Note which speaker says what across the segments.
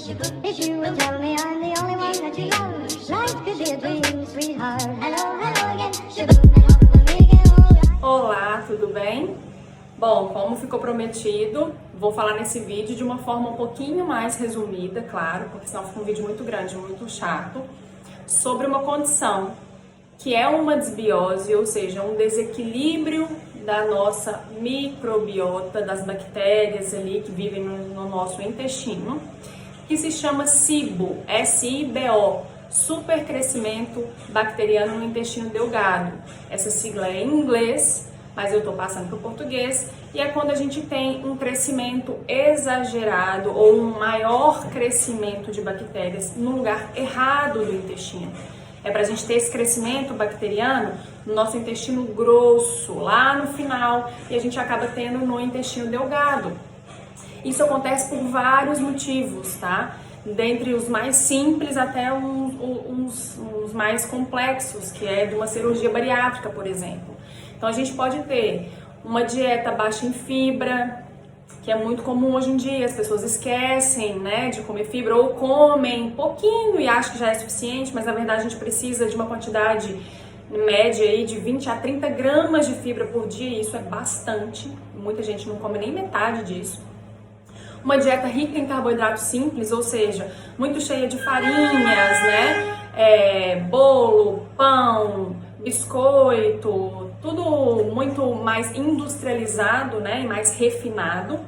Speaker 1: If you would tell me I'm the only one that you love, life could be a dream, sweetheart. Hello, hello again.
Speaker 2: Olá, tudo bem? Bom, como ficou prometido, vou falar nesse vídeo de uma forma um pouquinho mais resumida, claro, porque senão fica um vídeo muito grande, muito chato, sobre uma condição que é uma desbiose, ou seja, um desequilíbrio da nossa microbiota, das bactérias ali que vivem no nosso intestino, que se chama SIBO, S-I-B-O, supercrescimento bacteriano no intestino delgado. Essa sigla é em inglês, mas eu estou passando para o português, e é quando a gente tem um crescimento exagerado ou um maior crescimento de bactérias no lugar errado do intestino. É para a gente ter esse crescimento bacteriano no nosso intestino grosso, lá no final, e a gente acaba tendo no intestino delgado. Isso acontece por vários motivos, tá? Dentre os mais simples até uns mais complexos, que é de uma cirurgia bariátrica, por exemplo. Então a gente pode ter uma dieta baixa em fibra, que é muito comum hoje em dia, as pessoas esquecem, né, de comer fibra ou comem pouquinho e acham que já é suficiente, mas na verdade a gente precisa de uma quantidade média aí de 20 a 30 gramas de fibra por dia, e isso é bastante, muita gente não come nem metade disso. Uma dieta rica em carboidratos simples, ou seja, muito cheia de farinhas, né, bolo, pão, biscoito, tudo muito mais industrializado, né, e mais refinado.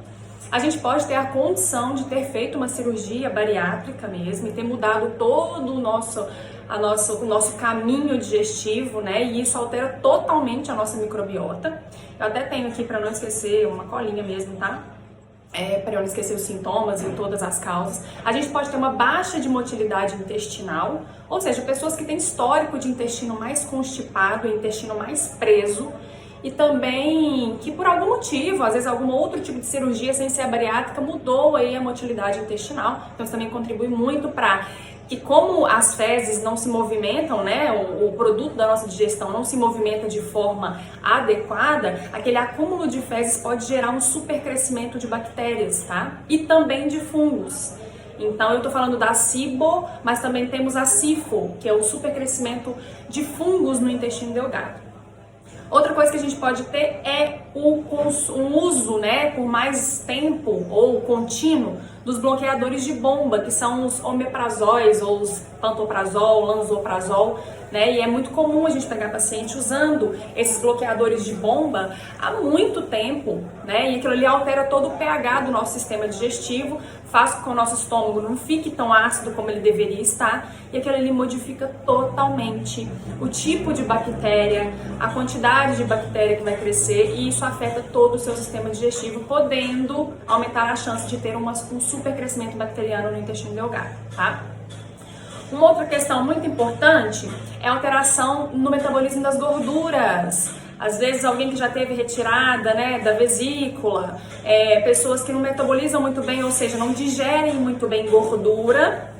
Speaker 2: A gente pode ter a condição de ter feito uma cirurgia bariátrica mesmo e ter mudado todo o nosso caminho digestivo, né, e isso altera totalmente a nossa microbiota. Eu até tenho aqui, para não esquecer, uma colinha mesmo, tá? Para eu não esquecer os sintomas e todas as causas. A gente pode ter uma baixa de motilidade intestinal, ou seja, pessoas que têm histórico de intestino mais constipado, intestino mais preso, e também que por algum motivo, às vezes algum outro tipo de cirurgia sem ser a bariátrica, mudou aí a motilidade intestinal. Então isso também contribui muito para que, como as fezes não se movimentam, né, o produto da nossa digestão não se movimenta de forma adequada, aquele acúmulo de fezes pode gerar um supercrescimento de bactérias, tá? E também de fungos. Então eu tô falando da SIBO, mas também temos a SIFO, que é o supercrescimento de fungos no intestino delgado. Outra coisa que a gente pode ter é o uso, né, por mais tempo ou contínuo dos bloqueadores de bomba, que são os omeprazóis ou os pantoprazol, lanzoprazol, né? E é muito comum a gente pegar paciente usando esses bloqueadores de bomba há muito tempo, né? E aquilo ali altera todo o pH do nosso sistema digestivo, faz com que o nosso estômago não fique tão ácido como ele deveria estar, e aquilo ali modifica totalmente o tipo de bactéria, a quantidade de bactéria que vai crescer, e isso afeta todo o seu sistema digestivo, podendo aumentar a chance de ter um supercrescimento bacteriano no intestino delgado, tá? Uma outra questão muito importante é a alteração no metabolismo das gorduras. Às vezes alguém que já teve retirada, né, da vesícula, pessoas que não metabolizam muito bem, ou seja, não digerem muito bem gordura,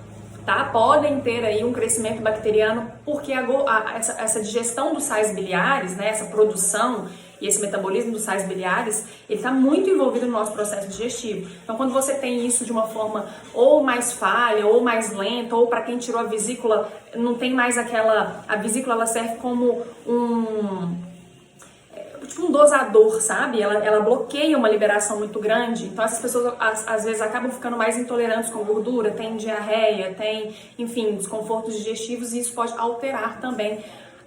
Speaker 2: tá? Podem ter aí um crescimento bacteriano, porque essa digestão dos sais biliares, né, essa produção e esse metabolismo dos sais biliares, ele está muito envolvido no nosso processo digestivo. Então, quando você tem isso de uma forma ou mais falha, ou mais lenta, ou para quem tirou a vesícula, não tem mais a vesícula ela serve como um dosador, sabe? Ela bloqueia uma liberação muito grande, então essas pessoas às vezes acabam ficando mais intolerantes com gordura, tem diarreia, tem, enfim, desconfortos digestivos, e isso pode alterar também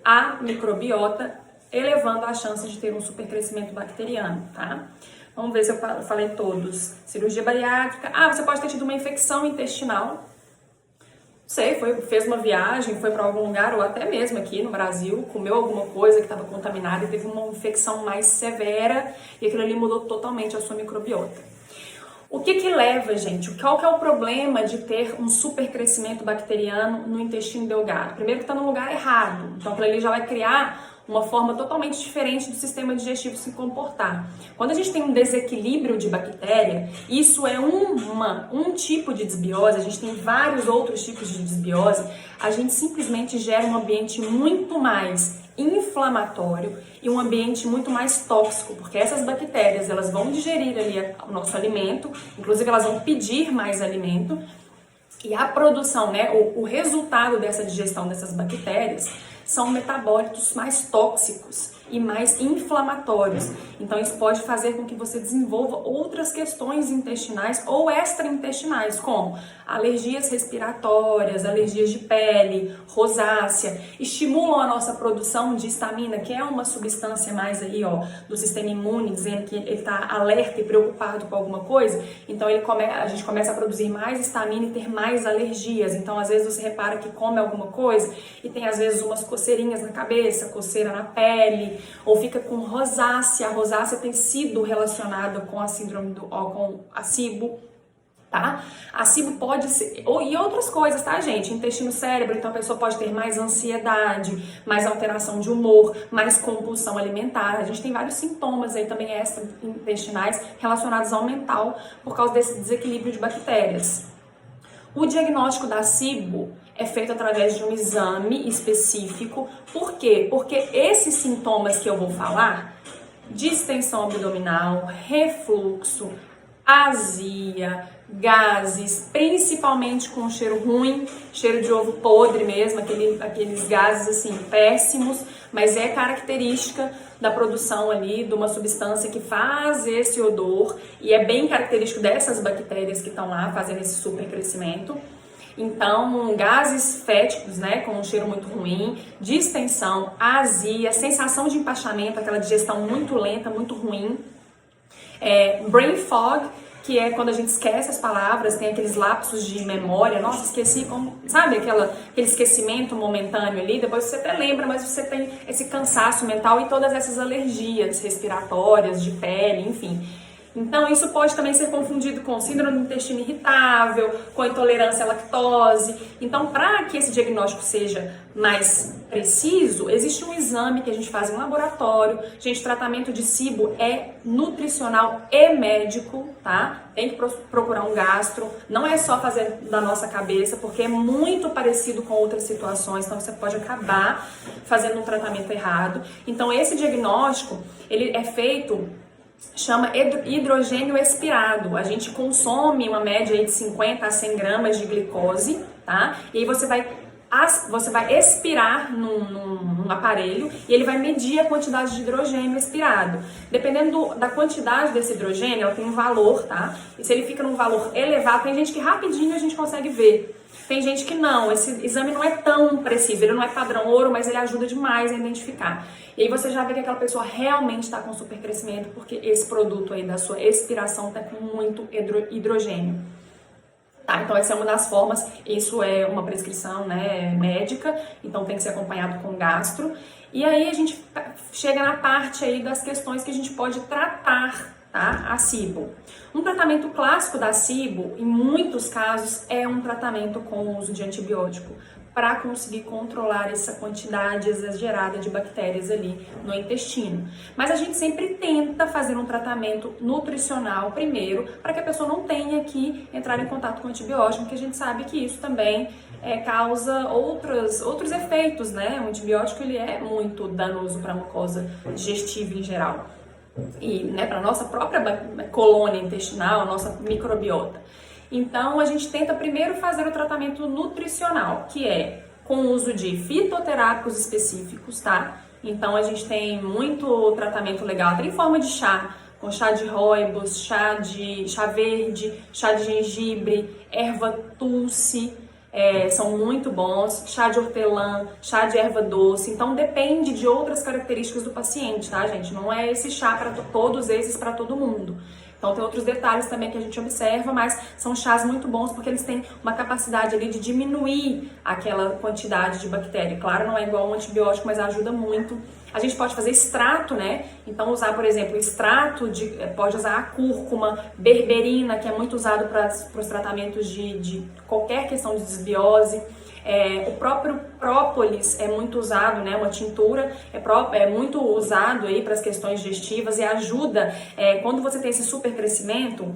Speaker 2: a microbiota, elevando a chance de ter um supercrescimento bacteriano, tá? Vamos ver se eu falei todos. Cirurgia bariátrica. Você pode ter tido uma infecção intestinal. Não sei, fez uma viagem, foi para algum lugar, ou até mesmo aqui no Brasil, comeu alguma coisa que estava contaminada e teve uma infecção mais severa, e aquilo ali mudou totalmente a sua microbiota. O que leva, gente? Qual que é o problema de ter um supercrescimento bacteriano no intestino delgado? Primeiro que está no lugar errado, então aquilo ali já vai criar uma forma totalmente diferente do sistema digestivo se comportar. Quando a gente tem um desequilíbrio de bactéria, isso é um tipo de desbiose, a gente tem vários outros tipos de desbiose, a gente simplesmente gera um ambiente muito mais inflamatório e um ambiente muito mais tóxico, porque essas bactérias, elas vão digerir ali o nosso alimento, inclusive elas vão pedir mais alimento, E a produção, né, o resultado dessa digestão dessas bactérias são metabólitos mais tóxicos e mais inflamatórios. Então isso pode fazer com que você desenvolva outras questões intestinais ou extraintestinais, como alergias respiratórias, alergias de pele, rosácea, estimulam a nossa produção de histamina, que é uma substância mais aí, ó, do sistema imune, dizendo que ele está alerta e preocupado com alguma coisa. Então a gente começa a produzir mais histamina e ter mais alergias. Então às vezes você repara que come alguma coisa e tem às vezes umas coceirinhas na cabeça, coceira na pele, ou fica com rosácea. A rosácea tem sido relacionada com a síndrome com a SIBO, tá? A SIBO pode ser, e outras coisas, tá, gente? Intestino-cérebro, então a pessoa pode ter mais ansiedade, mais alteração de humor, mais compulsão alimentar. A gente tem vários sintomas aí também extra-intestinais relacionados ao mental por causa desse desequilíbrio de bactérias. O diagnóstico da SIBO é feito através de um exame específico. Por quê? Porque esses sintomas que eu vou falar, distensão abdominal, refluxo, azia, gases, principalmente com cheiro ruim, cheiro de ovo podre mesmo, aqueles gases assim péssimos, mas é característica da produção ali de uma substância que faz esse odor e é bem característico dessas bactérias que estão lá fazendo esse super crescimento. Então, gases féticos, né, com um cheiro muito ruim, distensão, azia, sensação de empachamento, aquela digestão muito lenta, muito ruim, brain fog, que é quando a gente esquece as palavras, tem aqueles lapsos de memória, nossa, esqueci, como, sabe, aquele esquecimento momentâneo ali, depois você até lembra, mas você tem esse cansaço mental e todas essas alergias respiratórias, de pele, enfim. Então isso pode também ser confundido com síndrome do intestino irritável, com intolerância à lactose. Então, para que esse diagnóstico seja mais preciso, existe um exame que a gente faz em laboratório. Gente, tratamento de SIBO é nutricional e médico, tá? Tem que procurar um gastro, não é só fazer da nossa cabeça, porque é muito parecido com outras situações, então você pode acabar fazendo um tratamento errado. Então esse diagnóstico, ele é feito, chama hidrogênio expirado. A gente consome uma média aí de 50 a 100 gramas de glicose, tá? E aí você vai expirar num aparelho e ele vai medir a quantidade de hidrogênio expirado. Dependendo da quantidade desse hidrogênio, ela tem um valor, tá? E se ele fica num valor elevado, tem gente que rapidinho a gente consegue ver. Tem gente que não, esse exame não é tão preciso, ele não é padrão ouro, mas ele ajuda demais a identificar. E aí você já vê que aquela pessoa realmente está com supercrescimento, porque esse produto aí da sua expiração está com muito hidrogênio. Tá, então essa é uma das formas, isso é uma prescrição, né, médica, então tem que ser acompanhado com gastro. E aí a gente chega na parte aí das questões que a gente pode tratar, tá, a SIBO. Um tratamento clássico da SIBO, em muitos casos, é um tratamento com o uso de antibiótico, para conseguir controlar essa quantidade exagerada de bactérias ali no intestino. Mas a gente sempre tenta fazer um tratamento nutricional primeiro, para que a pessoa não tenha que entrar em contato com antibiótico, porque a gente sabe que isso também causa outros efeitos, né? O antibiótico ele é muito danoso para a mucosa digestiva em geral. E, né, para a nossa própria colônia intestinal, nossa microbiota. Então, a gente tenta primeiro fazer o tratamento nutricional, que é com o uso de fitoterápicos específicos, tá? Então, a gente tem muito tratamento legal, até em forma de chá, com chá de rooibos, chá verde, chá de gengibre, erva tulsi, são muito bons, chá de hortelã, chá de erva doce. Então, depende de outras características do paciente, tá, gente? Não é esse chá para todos esses para todo mundo. Então tem outros detalhes também que a gente observa, mas são chás muito bons porque eles têm uma capacidade ali de diminuir aquela quantidade de bactéria. Claro, não é igual um antibiótico, mas ajuda muito. A gente pode fazer extrato, né? Então usar, por exemplo, extrato pode usar a cúrcuma, berberina, que é muito usado para os tratamentos de qualquer questão de desbiose. O próprio própolis é muito usado, né? Uma tintura é muito usado aí para as questões digestivas e ajuda, quando você tem esse super crescimento,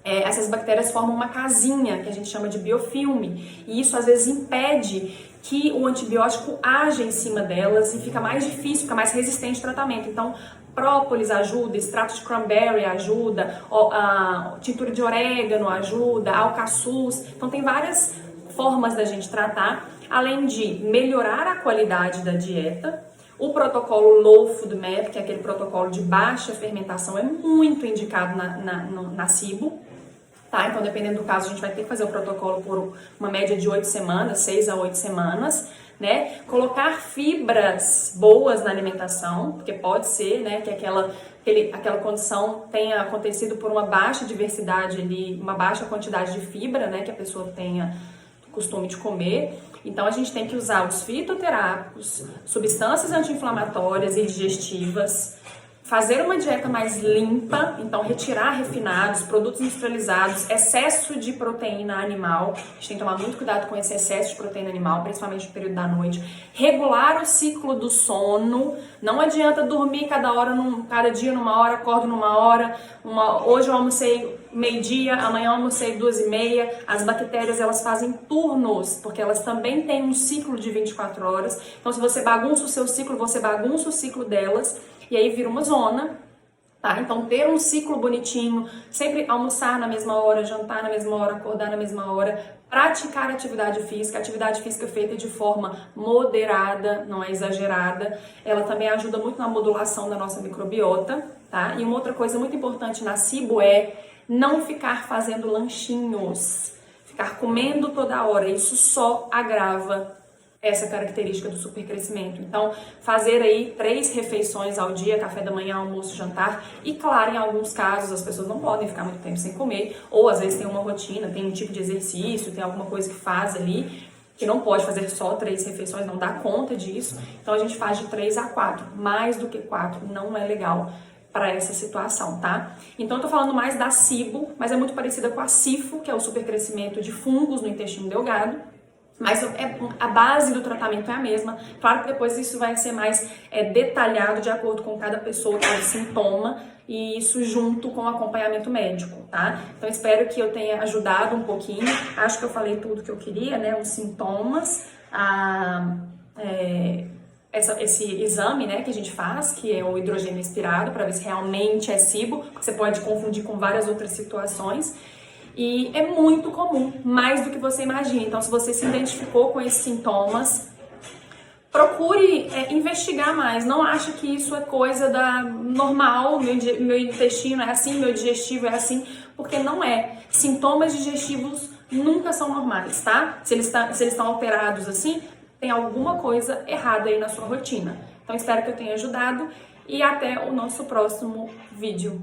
Speaker 2: essas bactérias formam uma casinha que a gente chama de biofilme e isso às vezes impede que o antibiótico haja em cima delas e fica mais difícil, fica mais resistente ao tratamento. Então, Própolis ajuda, extrato de cranberry ajuda, a tintura de orégano ajuda, alcaçuz. Então tem várias formas da gente tratar, além de melhorar a qualidade da dieta. O protocolo Low Food Map, que é aquele protocolo de baixa fermentação, é muito indicado na SIBO. Tá? Então, dependendo do caso, a gente vai ter que fazer o protocolo por uma média de 8 semanas, 6 a 8 semanas, né? Colocar fibras boas na alimentação, porque pode ser, né, que aquela condição tenha acontecido por uma baixa diversidade ali, uma baixa quantidade de fibra, né, que a pessoa tenha costume de comer. Então, a gente tem que usar os fitoterápicos, substâncias anti-inflamatórias e digestivas, fazer uma dieta mais limpa, então retirar refinados, produtos industrializados, excesso de proteína animal. A gente tem que tomar muito cuidado com esse excesso de proteína animal, principalmente no período da noite. Regular o ciclo do sono. Não adianta dormir cada dia numa hora, acordo numa hora. Hoje eu almocei meio-dia, amanhã eu almocei 2h30. As bactérias, elas fazem turnos, porque elas também têm um ciclo de 24 horas. Então, se você bagunça o seu ciclo, você bagunça o ciclo delas. E aí vira uma zona, tá? Então, ter um ciclo bonitinho, sempre almoçar na mesma hora, jantar na mesma hora, acordar na mesma hora, praticar atividade física feita de forma moderada, não é exagerada. Ela também ajuda muito na modulação da nossa microbiota, tá? E uma outra coisa muito importante na SIBO é não ficar fazendo lanchinhos, ficar comendo toda hora. Isso só agrava essa característica do supercrescimento. Então, fazer aí 3 refeições ao dia, café da manhã, almoço, jantar. E claro, em alguns casos as pessoas não podem ficar muito tempo sem comer, ou às vezes tem uma rotina, tem um tipo de exercício, tem alguma coisa que faz ali, que não pode fazer só 3 refeições, não dá conta disso. Então, a gente faz de 3 a 4. Mais do que 4 não é legal para essa situação, tá? Então, eu tô falando mais da SIBO, mas é muito parecida com a SIFO, que é o supercrescimento de fungos no intestino delgado. Mas a base do tratamento é a mesma. Claro que depois isso vai ser mais detalhado de acordo com cada pessoa, cada sintoma, e isso junto com o acompanhamento médico, tá? Então, espero que eu tenha ajudado um pouquinho. Acho que eu falei tudo que eu queria, né? Os sintomas, esse exame, né, que a gente faz, que é o hidrogênio expirado, para ver se realmente é SIBO, porque você pode confundir com várias outras situações. E é muito comum, mais do que você imagina. Então, se você se identificou com esses sintomas, procure investigar mais. Não ache que isso é coisa normal, meu intestino é assim, meu digestivo é assim, porque não é. Sintomas digestivos nunca são normais, tá? Se eles estão alterados assim, tem alguma coisa errada aí na sua rotina. Então, espero que eu tenha ajudado e até o nosso próximo vídeo.